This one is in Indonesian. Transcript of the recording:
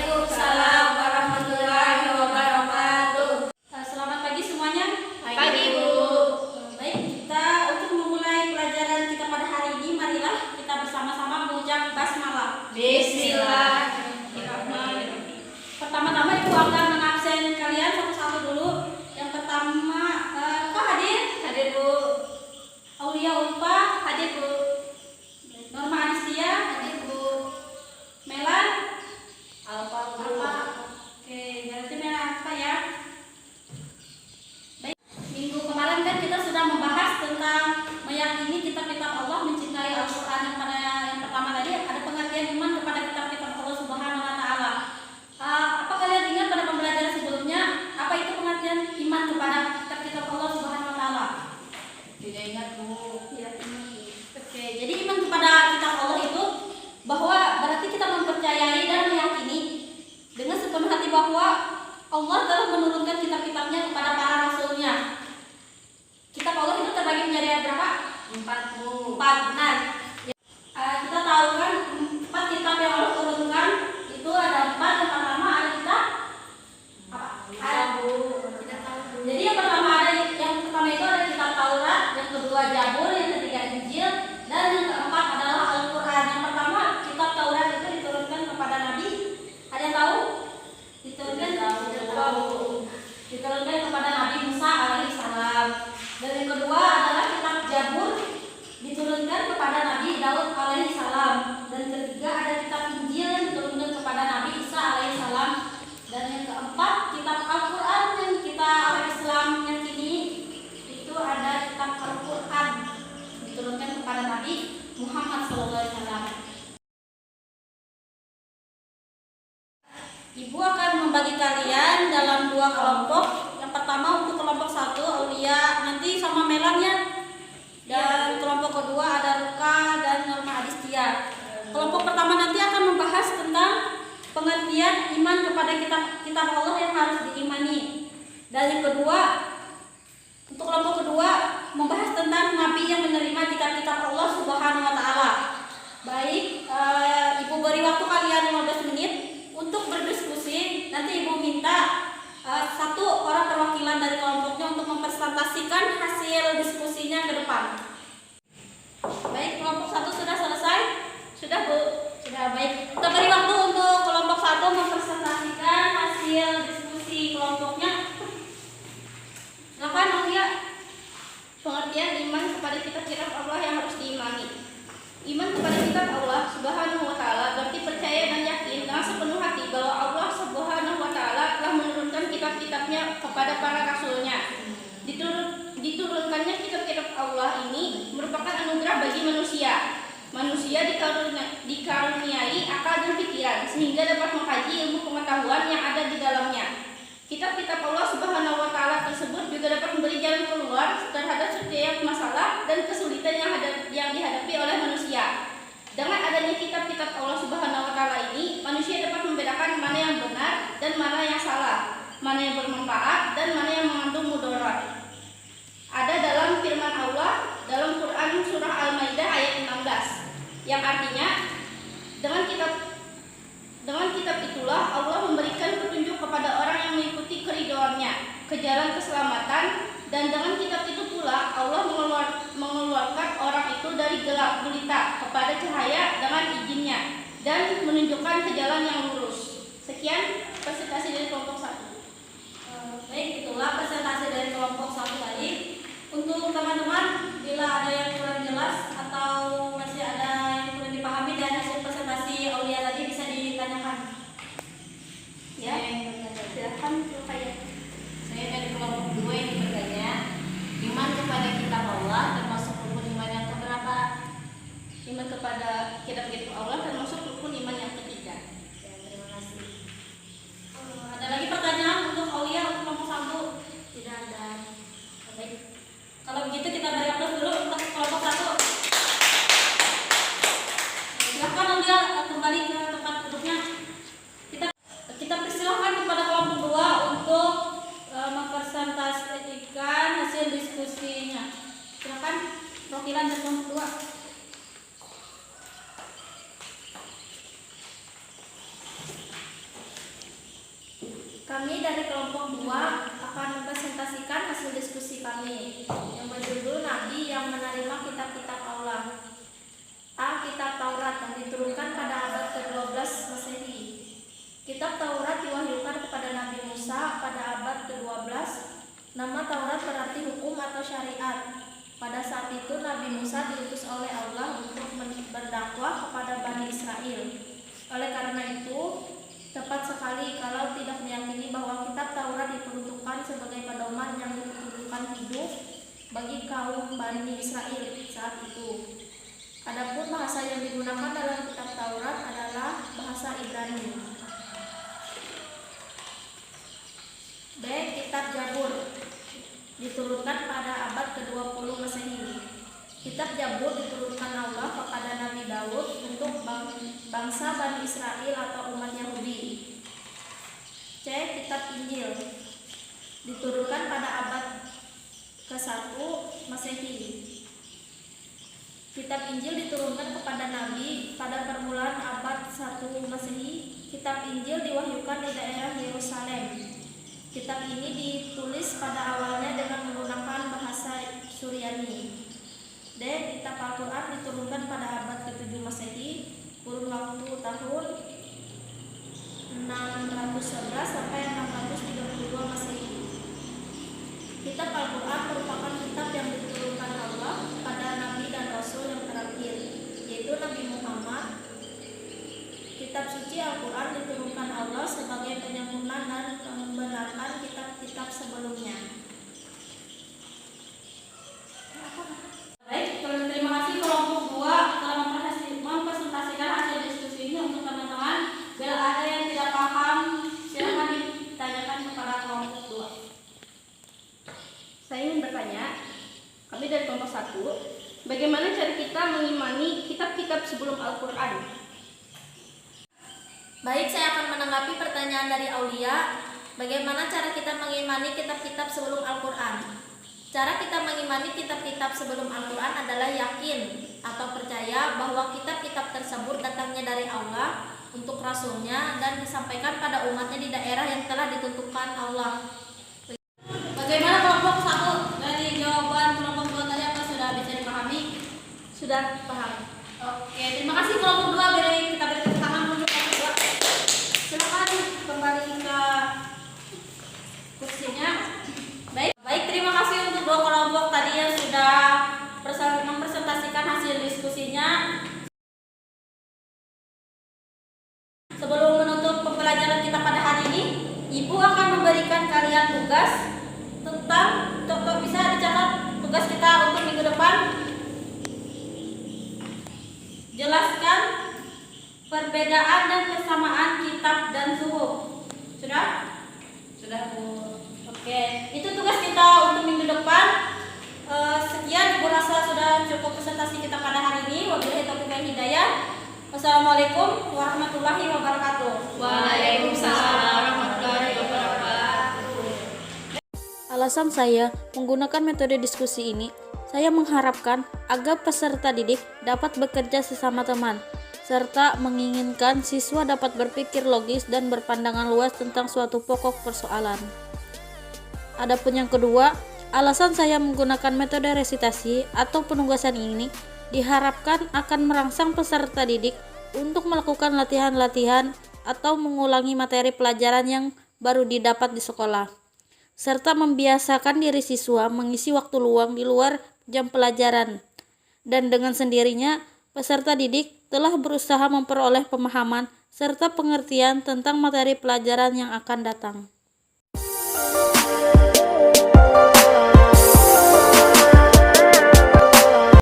Waalaikumsalam warahmatullahi wabarakatuh. Selamat pagi semuanya. Pagi, Bu. Baik, kita untuk memulai pelajaran kita pada hari ini, marilah kita bersama-sama mengucap basmalah. Bismillahirrahmanirrahim. Pertama-tama Ibu akan mengabsen kalian satu-satu dulu. Yang pertama, Kak hadir? Hadir, Bu. Aulia Ulfa hadir, Bu. Norma Anistia Hadir, Bu. Melan Alfa, Bu. Oke, berarti Melan apa ya? Baik, minggu kemarin kan kita sudah membahas tentang meyakini kitab-kitab Allah, mencintai Al-Quran. Yang pertama tadi ada pengertian iman kepada kitab-kitab Allah Subhanahu Wa Taala. Apa kalian ingat pada pembelajaran sebelumnya? Apa itu pengertian iman kepada kitab-kitab Allah Subhanahu Wa Taala? Tidak ingat, Bu. Ya, oke, jadi iman kepada kitab Allah itu bahwa berarti kita mempercayai dan meyakini dengan sepenuh hati bahwa Allah telah menurunkan kitab-kitabnya kepada para rasulnya. Kitab Allah itu terbagi menjadi berapa? 4, Bu. 4, benar. Kita tahu kan 4 kitab yang Allah turunkan itu ada 4. Yang pertama ada kitab apa? Ada, Bu. Tidak tahu, Bu. Jadi yang pertama itu ada kitab Taurat, yang kedua Zabur, yang ketiga Injil, dan yang keempat adalah Al-Quran. Yang pertama kitab Taurat itu diturunkan kepada Nabi. Ada yang tahu? Diturunkan diturunkan kepada Nabi Musa alaihissalam. Dan yang kedua adalah kitab Zabur, diturunkan kepada Nabi Daud alaihissalam. Dan ketiga ada kitab Injil yang diturunkan kepada Nabi Isa alaihissalam. Dan yang keempat kitab Al-Quran yang kita orang Islam yakini itu ada kitab Al-Quran diturunkan kepada Nabi Muhammad SAW. Ibu akan membagi kalian dalam 2 kelompok. Yang pertama untuk kelompok 1 Aulia nanti sama Melan ya. Dan kelompok kedua ada Ruka dan Norma Adistia. Kelompok pertama nanti akan membahas tentang pengertian iman kepada kitab Allah yang harus diimani. Dan yang kedua, untuk kelompok kedua membahas tentang nabi yang menerima kitab-kitab Allah Subhanahu Wa Taala. Baik, Ibu beri waktu kalian 15 menit untuk berdiskusi. Nanti Ibu minta satu orang perwakilan dari kelompoknya untuk mempresentasikan hasil diskusinya ke depan. Baik, kelompok 1 sudah selesai? Sudah, Bu? Sudah, baik. Kita beri waktu untuk kelompok 1 mempresentasikan hasil diskusi kelompoknya. Silakan, Aulia. Pengertian iman kepada kitab-kitab Allah yang harus diimani. Iman kepada kitab Allah Subhanahu wa Ta'ala berarti percaya dan yakin dengan sepenuh hati bahwa Allah Subhanahu wa Ta'ala telah menurunkan kitab-kitabnya kepada para rasulnya. Diturunkannya kitab-kitab Allah ini merupakan anugerah bagi manusia. Manusia dikaruniai akal dan pikiran sehingga dapat mengkaji ilmu pengetahuan yang ada di dalamnya. Kitab-kitab Allah Subhanahu wa Ta'ala tersebut juga dapat memberi jalan keluar terhadap setiap masalah dan kesulitan yang dihadapi oleh manusia. Dengan adanya kitab-kitab Allah Subhanahu wa Ta'ala ini, manusia dapat membedakan mana yang benar dan mana yang salah, mana yang bermanfaat dan mana yang mengandung mudarat. Ada dalam firman Allah dalam Quran surah Al-Maidah ayat 16 yang artinya dengan kitab itulah Allah memberikan petunjuk kepada orang yang mengikuti keridhoannya ke jalan keselamatan, dan dengan kitab itu pula Allah mengeluarkan orang itu dari gelap gulita kepada cahaya dengan izinnya dan menunjukkan ke jalan yang lurus. Sekian presentasi dari kelompok 1. Baik, itulah presentasi dari kelompok 1 tadi. Untuk teman-teman, bila ada yang kurang jelas atau masih ada yang kurang dipahami dan hasil presentasi Aulia tadi bisa ditanyakan. Ya, silakan Rukaya. Saya dari kelompok 2 yang bertanya, iman kepada kitab Allah termasuk rukun iman yang keberapa? Iman kepada kitab-kitab Allah termasuk rukun iman yang ketiga. Ya, terima Kami dari kelompok 2 akan mempresentasikan hasil diskusi kami yang berjudul Nabi yang menerima kitab-kitab Allah. A. Kitab Taurat yang diturunkan pada abad ke-12 Masehi. Kitab Taurat diwahyukan kepada Nabi Musa pada abad ke-12. Nama Taurat berarti hukum atau syariat. Pada saat itu Nabi Musa diutus oleh Allah untuk berdakwah kepada Bani Israel. Oleh karena itu, tepat sekali kalau tidak meyakini bahwa kitab Taurat diperuntukkan sebagai pedoman yang diperuntukkan hidup bagi kaum Bani Israel saat itu. Adapun bahasa yang digunakan dalam kitab Taurat adalah bahasa Ibrani. B. Kitab Jabur diturunkan pada abad ke-20 Masehi. Kitab Jabur diturunkan Allah kepada Nabi Daud untuk bangsa Bani Israel atau umat Yahudi. C. Kitab Injil diturunkan pada abad ke-1 Masehi. Kitab Injil diturunkan kepada Nabi pada permulaan abad 1 Masehi. Kitab Injil diwahyukan di daerah Yerusalem. Kitab ini ditulis pada awalnya dengan menggunakan bahasa Suryani. D. Kitab Al-Quran diturunkan pada abad ke-7 Masehi, kurun waktu tahun 611 sampai 632 Masehi. Kitab Al-Quran merupakan kitab yang diturunkan Allah pada Nabi dan Rasul yang terakhir, yaitu Nabi Muhammad. Kitab suci Al-Quran diturunkan Allah sebagai penyempurna dan membenarkan kitab-kitab sebelumnya. Baik, terima kasih kelompok 2 telah mempresentasikan hasil diskusi ini untuk teman-teman. Bila ada yang tidak paham, silakan ditanyakan kepada kelompok 2. Saya ingin bertanya, kami dari kelompok 1, bagaimana cara kita mengimani kitab-kitab sebelum Al-Quran? Baik, saya akan menanggapi pertanyaan dari Aulia. Bagaimana cara kita mengimani kitab-kitab sebelum Al-Quran? Cara kita mengimani kitab-kitab sebelum Al-Quran adalah yakin atau percaya bahwa kitab-kitab tersebut datangnya dari Allah untuk Rasulnya dan disampaikan pada umatnya di daerah yang telah ditentukan Allah. Bagaimana kelompok 1? Dari jawaban kelompok 2 tadi apa sudah bisa dipahami? Sudah paham. Oke, terima kasih kelompok 2. Kita beri tepuk tangan untuk kelompok 2. Silakan kembali ke kursinya. Baik, terima kasih untuk 2 kelompok tadi yang sudah mempresentasikan hasil diskusinya. Sebelum menutup pembelajaran kita pada hari ini, Ibu akan memberikan kalian tugas tentang bisa dicatat tugas kita untuk minggu depan. Jelaskan perbedaan dan persamaan kitab dan suhuf. Sudah? Sudah, Bu. Oke, itu tugas kita untuk minggu depan. Sekian, Ibu rasa sudah cukup presentasi kita pada hari ini. Wabillahi taufiq wal hidayah. Wassalamualaikum warahmatullahi wabarakatuh. Waalaikumsalam warahmatullahi wabarakatuh. Alasan saya menggunakan metode diskusi ini, saya mengharapkan agar peserta didik dapat bekerja sesama teman, serta menginginkan siswa dapat berpikir logis dan berpandangan luas tentang suatu pokok persoalan. Adapun yang kedua, alasan saya menggunakan metode resitasi atau penugasan ini diharapkan akan merangsang peserta didik untuk melakukan latihan-latihan atau mengulangi materi pelajaran yang baru didapat di sekolah, serta membiasakan diri siswa mengisi waktu luang di luar jam pelajaran. Dan dengan sendirinya, peserta didik telah berusaha memperoleh pemahaman serta pengertian tentang materi pelajaran yang akan datang.